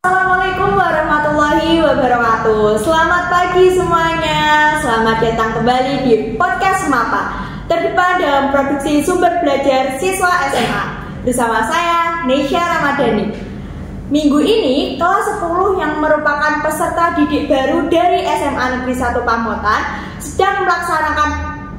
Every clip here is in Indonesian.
Assalamualaikum warahmatullahi wabarakatuh. Selamat pagi semuanya. Selamat datang kembali di podcast MAPA, terdepan dalam produksi sumber belajar siswa SMA. Bersama saya, Nesya Ramadhani. Minggu ini, kelas 10 yang merupakan peserta didik baru dari SMA Negeri 1 Pamotan sedang melaksanakan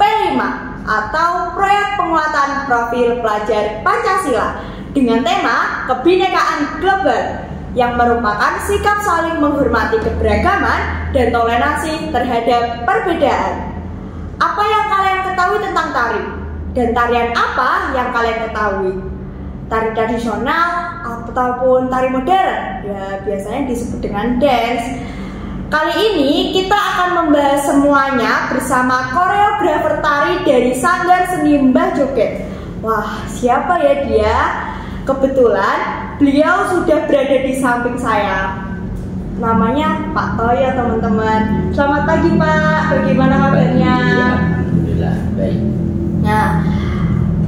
P5 atau Proyek Penguatan Profil Pelajar Pancasila dengan tema Kebinekaan Global, yang merupakan sikap saling menghormati keberagaman dan toleransi terhadap perbedaan. Apa yang kalian ketahui tentang tari? Dan tarian apa yang kalian ketahui? Tari tradisional ataupun tari modern? Ya, biasanya disebut dengan dance. Kali ini kita akan membahas semuanya bersama koreografer tari dari Sanggar Seni Mbah Joget. Wah, siapa ya dia? Kebetulan beliau sudah berada di samping saya. Namanya Pak Toyo, teman-teman. Selamat pagi, Pak. Bagaimana kabarnya? Alhamdulillah, baik. Nah,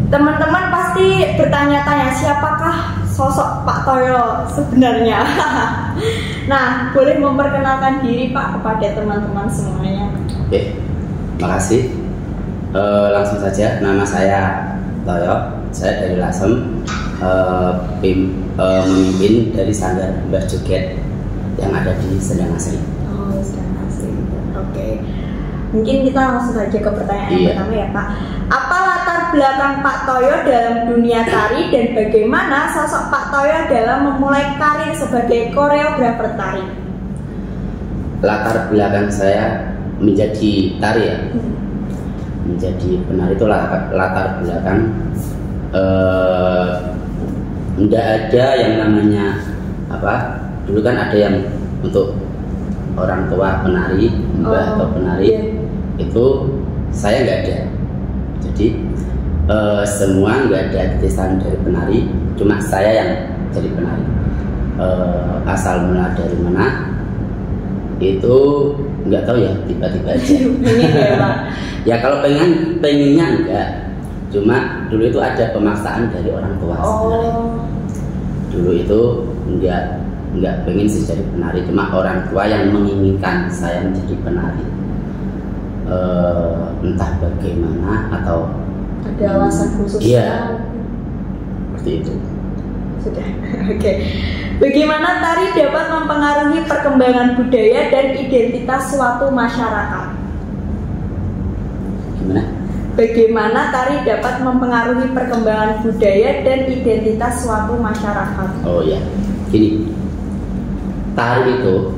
teman-teman pasti bertanya-tanya siapakah sosok Pak Toyo sebenarnya. Nah, boleh memperkenalkan diri, Pak, kepada teman-teman semuanya. Oke, makasih. Langsung saja, nama saya Toyo. Saya dari Lasem. Memimpin dari Sanggar Mbah Joget yang ada di Sendang Asri. Oh, Sendang Asri. Oke. Mungkin kita langsung saja ke pertanyaan yang pertama ya, Pak. Apa latar belakang Pak Toyo dalam dunia tari dan bagaimana sosok Pak Toyo dalam memulai karir sebagai koreografer tari? Latar belakang saya menjadi tari ya. Menjadi penari itu latar belakang. Tidak ada yang namanya apa, dulu kan ada yang untuk orang tua penari, mbah atau penari, itu saya nggak ada. Jadi semua nggak ada titisan dari penari, cuma saya yang jadi penari. Asal mula dari mana itu nggak tahu ya, tiba-tiba aja. Ya kalau pengennya enggak, cuma dulu itu ada pemaksaan dari orang tua sebenarnya. Dulu itu nggak pengen sih jadi penari, cuma orang tua yang menginginkan saya menjadi penari. Entah bagaimana atau ada alasan khusus. Iya, seperti itu. Sudah. Oke. Bagaimana tari dapat mempengaruhi perkembangan budaya dan identitas suatu masyarakat? Gimana? Bagaimana tari dapat mempengaruhi perkembangan budaya dan identitas suatu masyarakat? Oh ya, gini, tari itu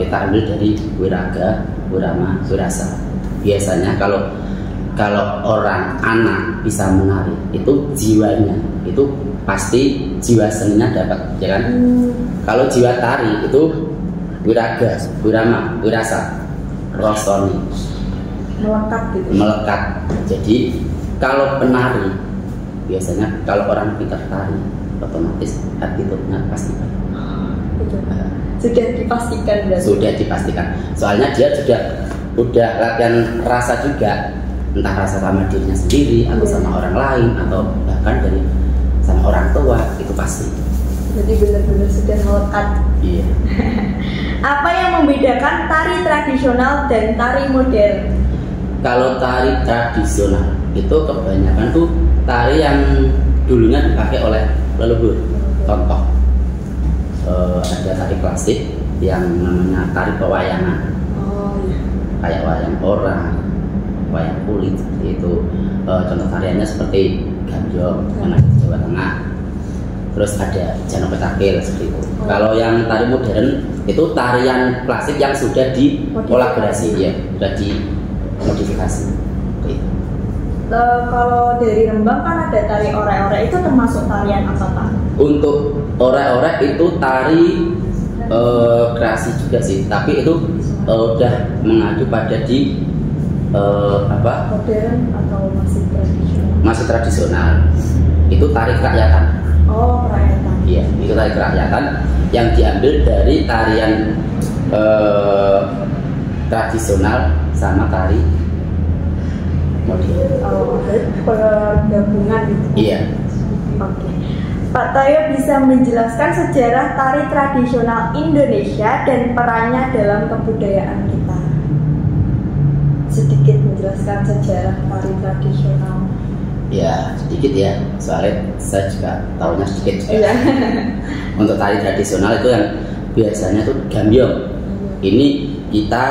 kita ambil dari wiraga, wirama, wirasa. Biasanya kalau orang anak bisa menari, itu jiwanya itu pasti jiwa seninya dapat, ya kan? Kalau jiwa tari itu wiraga, wirama, wirasa, rosoni. Melekat gitu. Melekat. Jadi kalau penari biasanya kalau orang pintar tari otomatis attitude-nya pasti baik. Sudah dipastikan berarti. Sudah dipastikan. Soalnya dia udah latihan rasa juga, entah rasa sama dirinya sendiri atau sama orang lain atau bahkan dari sama orang tua, itu pasti. Jadi benar-benar sudah melekat. Iya. Apa yang membedakan tari tradisional dan tari modern? Kalau tari tradisional itu kebanyakan tuh tari yang dulunya dipakai oleh leluhur. Contoh, ada tari klasik yang namanya tari pewayangan. Oh iya. Kayak wayang orang, wayang kulit seperti itu. Contoh tariannya seperti gambyong yang ada di Jawa Tengah. Terus ada Jano Petakil seperti itu. Kalau yang tari modern itu tarian klasik yang sudah dikolaborasi, ya, sudah dimodifikasi. Kalau dari Rembang kan ada tari orek-orek, itu termasuk tarian apa, Pak? Untuk orek-orek itu tari kreasi juga sih, tapi itu udah mengadu pada di modern atau masih tradisional? Masih tradisional. Itu tari kerakyatan. Oh, kerakyatan. Iya, itu tari kerakyatan yang diambil dari tarian tradisional sama tari modern. Oh, penggabungan gitu. Iya. Oke. Pak Toyo bisa menjelaskan sejarah tari tradisional Indonesia dan perannya dalam kebudayaan kita. Sedikit menjelaskan sejarah tari tradisional. Ya, sedikit ya, soalnya saya juga tahunya sedikit juga. Untuk tari tradisional itu yang biasanya tuh gambyong. Ini kita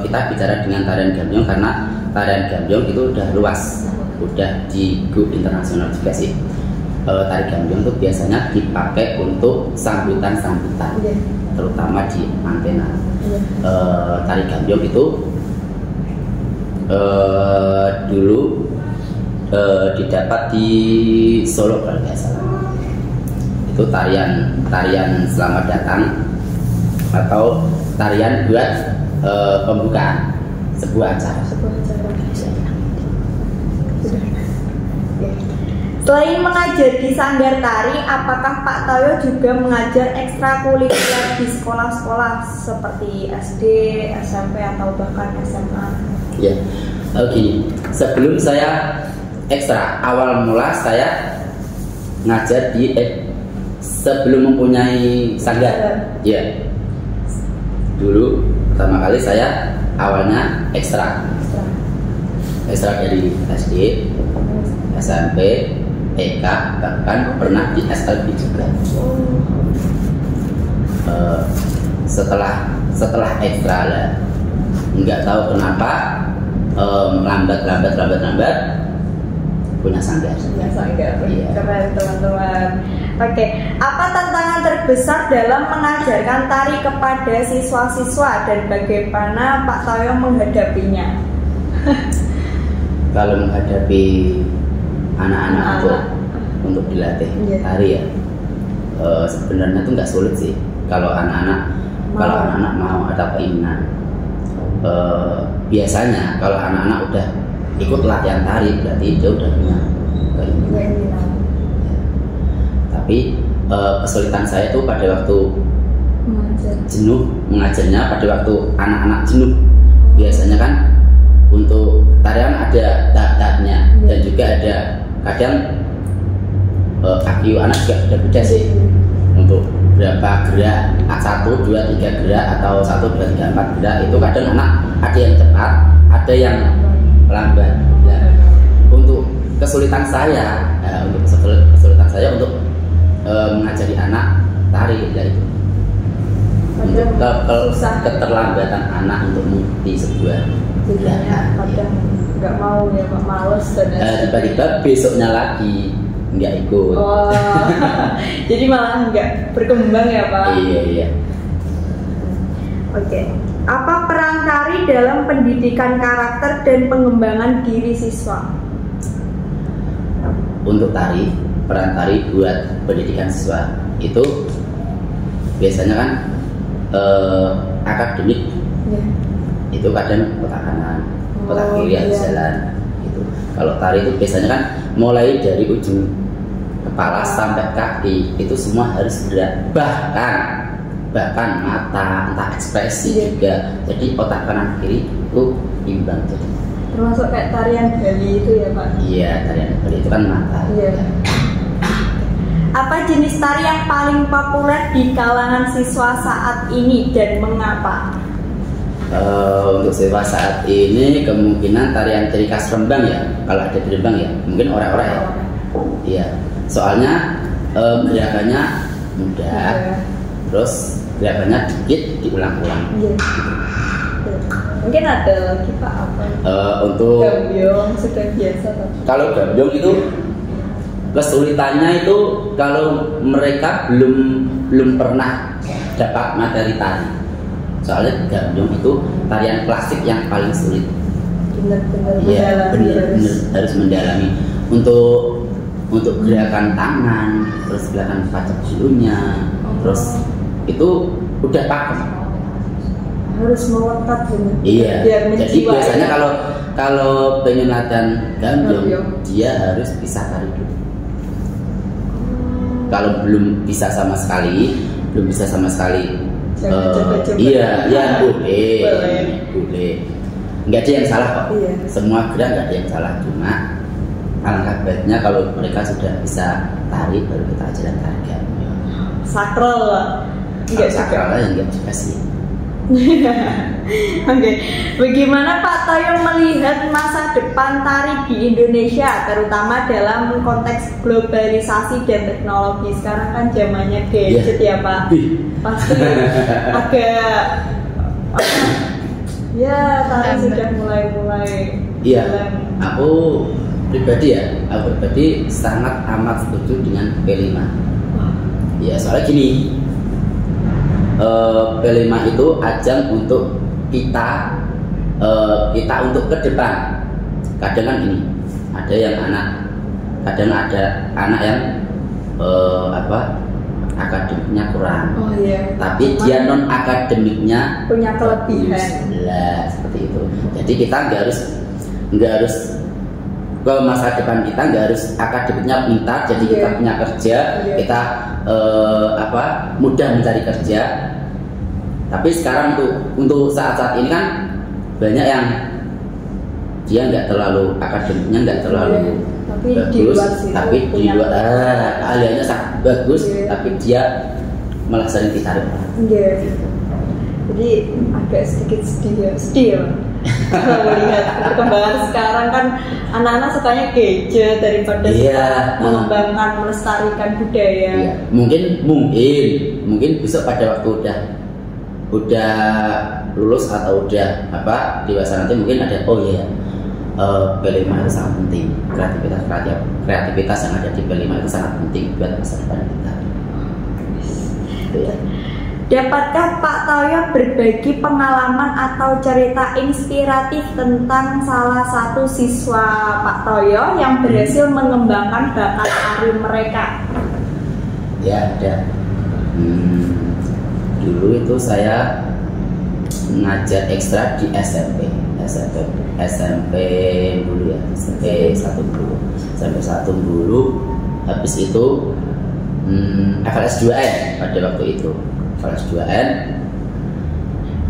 bicara dengan tarian gambyong karena tarian gambyong itu udah luas, udah di go internasional juga sih. Tari gambyong itu biasanya dipakai untuk sambutan-sambutan, terutama di antena. Tari gambyong itu dulu didapat di Solo kalau nggak salah. Itu tarian selamat datang atau tarian buat pembukaan sebuah acara. Selain mengajar di sanggar tari, apakah Pak Toyo juga mengajar ekstrakurikuler di sekolah-sekolah seperti SD, SMP atau bahkan SMA? Ya, gini. Sebelum saya ekstra, awal mula saya ngajar di sebelum mempunyai sanggar. Ya, dulu pertama kali saya awalnya ekstra dari SD, SMP, TK, bahkan pernah di SLB juga. Setelah ekstra lah, nggak tahu kenapa lambat punya sanggar. Iya. Keren teman-teman. Oke, apa tantangan terbesar dalam mengajarkan tari kepada siswa-siswa dan bagaimana Pak Toyo menghadapinya? Kalau menghadapi anak-anak untuk dilatih tari ya, sebenarnya tuh nggak sulit sih kalau anak-anak mau ada keinginan. Biasanya kalau anak-anak udah ikut latihan tari berarti dia udah punya keinginan. Tapi kesulitan saya tuh pada waktu jenuh mengajarnya, pada waktu anak-anak jenuh. Biasanya kan untuk tarian ada tahap-tahapnya dan juga ada kadang IQ anak juga beda-beda sih. Untuk berapa gerak, 1, 2, 3 gerak atau 1, 2, 3, 4 gerak, itu kadang anak ada yang cepat, ada yang lambat. Nah, untuk kesulitan saya untuk mengajari anak tari itu untuk keterlambatan anak untuk mengikuti sebuah gerakan. Kadang nggak mau ya Pak, males dan tiba-tiba besoknya lagi nggak ikut. Oh, jadi malah nggak berkembang ya Pak? Iya. Oke. Apa peran tari dalam pendidikan karakter dan pengembangan diri siswa? Untuk peran tari buat pendidikan siswa itu biasanya kan akademik. Itu kadang otak kanan, otak kiri harus jalan gitu. Kalau tari itu biasanya kan mulai dari ujung kepala sampai kaki itu semua harus gerak, bahkan mata, entah ekspresi juga. Jadi otak kanan kiri itu imbang. Jadi termasuk kayak tarian Bali itu ya Pak? Iya, tarian Bali itu kan mata. Iya. Apa jenis tari yang paling populer di kalangan siswa saat ini dan mengapa? Untuk siswa saat ini kemungkinan tarian ciri khas Rembang ya, kalau ada di Rembang ya, mungkin orang-orang ya. Iya, soalnya gerakannya mudah, terus gerakannya dikit diulang-ulang. Iya. Mungkin ada lagi Pak apa? Untuk gambyong sudah biasa Pak. Kalau gambyong itu kesulitannya itu kalau mereka belum pernah dapat materi tari. Soalnya gambyong itu tarian klasik yang paling sulit. Benar-benar harus mendalami untuk gerakan tangan, terus gerakan pacak dulunya, terus itu udah pakem. Harus melekat gitu. Iya. Jadi biasanya kalau pengen latihan gambyong, dia harus bisa tari dulu. Kalau belum bisa sama sekali, iya boleh. Nggak ada yang salah kok. Semua gerak nggak ada yang salah, cuma alangkah baiknya kalau mereka sudah bisa tari, baru kita ajaran tarian. Sakral enggak sakral lah enggak juga sih. Oke, bagaimana Pak Toyo melihat masa depan tari di Indonesia, terutama dalam konteks globalisasi dan teknologi? Sekarang kan zamannya gadget ya Pak, pasti agak ya tari sudah mulai. Iya, aku pribadi sangat amat setuju dengan P5. Ya soalnya gini. P5 itu ajang untuk kita untuk ke depan. Kadang kan gini, kadang ada anak yang akademiknya kurang. Oh iya. Tapi dia non akademiknya punya kelebihan. Lah, seperti itu. Jadi kita nggak harus ke masa depan kita nggak harus akademiknya pintar. Jadi kita punya kerja, kita mudah mencari kerja. Tapi sekarang untuk saat-saat ini kan banyak yang dia nggak terlalu akademiknya nggak terlalu bagus, tapi di luar keahliannya sangat bagus, tapi dia malah sering ditarik. Jadi agak sedikit sedih ya. Kalau melihat perkembangan sekarang kan anak-anak sukanya gadget daripada mengembangkan melestarikan budaya. Iya. Mungkin besok pada waktu udah lulus atau udah dewasa nanti mungkin ada P5 itu sangat penting. Kreativitas yang ada di P5 itu sangat penting buat masa depan kita. Dapatkah Pak Toyo berbagi pengalaman atau cerita inspiratif tentang salah satu siswa Pak Toyo yang berhasil mengembangkan bakat tari mereka? Ya ada. Dulu itu saya ngajar ekstra di SMP dulu ya, SMP 1 dulu. Habis itu FLS 2N pada waktu itu. FLS 2N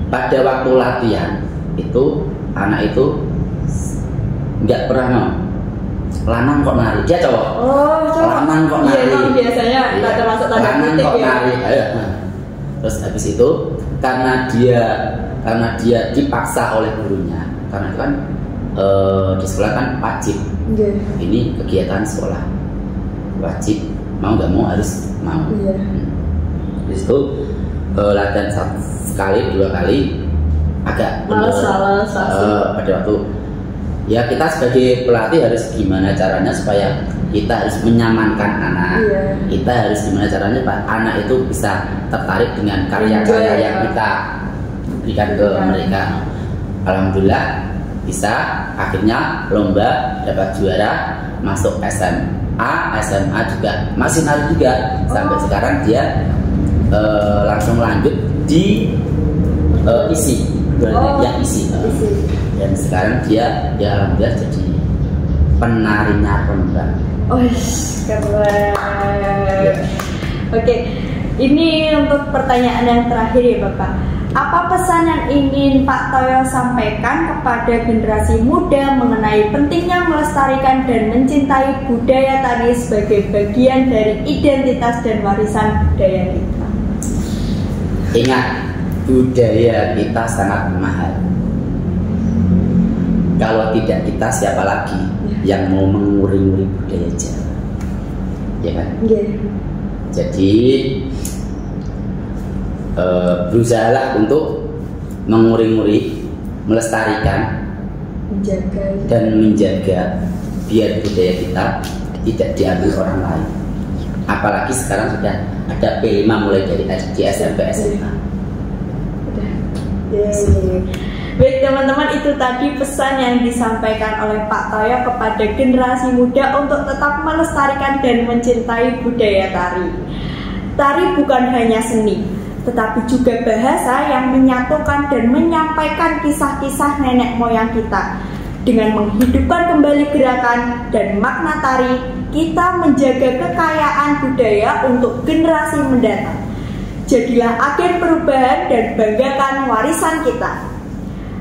pada waktu latihan itu anak itu nggak pernah mau lanang kok nari, dia cowok. Lanang kok nari. Iya, biasanya nggak termasuk tanda kutip ya. Nari. Terus habis itu karena dia dipaksa oleh gurunya, karena itu kan di sekolah kan wajib. Ini kegiatan sekolah wajib, mau nggak mau harus mau. Habis itu latihan sekali 2 kali agak males pada waktu ya kita sebagai pelatih harus gimana caranya supaya kita harus menyamankan anak. Kita harus gimana caranya supaya anak itu bisa tertarik dengan karya-karya yang kita berikan ke mereka. Alhamdulillah bisa, akhirnya lomba dapat juara, masuk SMA juga masih nari juga. Sampai sekarang dia langsung lanjut di isi yang isi. Dan sekarang dia ya alhamdulillah jadi penarinya Rembang. Keren. Oke, ini untuk pertanyaan yang terakhir ya Bapak. Apa pesan yang ingin Pak Toyo sampaikan kepada generasi muda mengenai pentingnya melestarikan dan mencintai budaya tari sebagai bagian dari identitas dan warisan budaya kita? Ingat, budaya kita sangat mahal. Kalau tidak kita, siapa lagi yang mau menguri-nguri budaya Jawa? Ya kan? Jadi berusahalah untuk menguri-nguri, melestarikan, menjaga biar budaya kita tidak diambil orang lain. Apalagi sekarang sudah ada P5 mulai dari SD, SMP, SMA. Baik teman-teman, itu tadi pesan yang disampaikan oleh Pak Toyo kepada generasi muda untuk tetap melestarikan dan mencintai budaya tari. Tari bukan hanya seni, tetapi juga bahasa yang menyatukan dan menyampaikan kisah-kisah nenek moyang kita. Dengan menghidupkan kembali gerakan dan makna tari, kita menjaga kekayaan budaya untuk generasi mendatang. Jadilah agen perubahan dan banggakan warisan kita.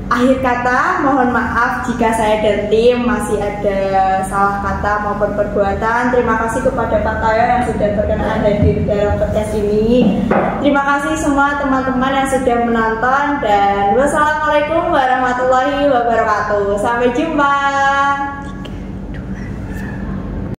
akhir kata, mohon maaf jika saya dan tim masih ada salah kata maupun perbuatan. Terima kasih kepada Pak Tayo yang sudah berkenan hadir dalam podcast ini. Terima kasih semua teman-teman yang sudah menonton dan wassalamualaikum warahmatullahi wabarakatuh. Sampai jumpa.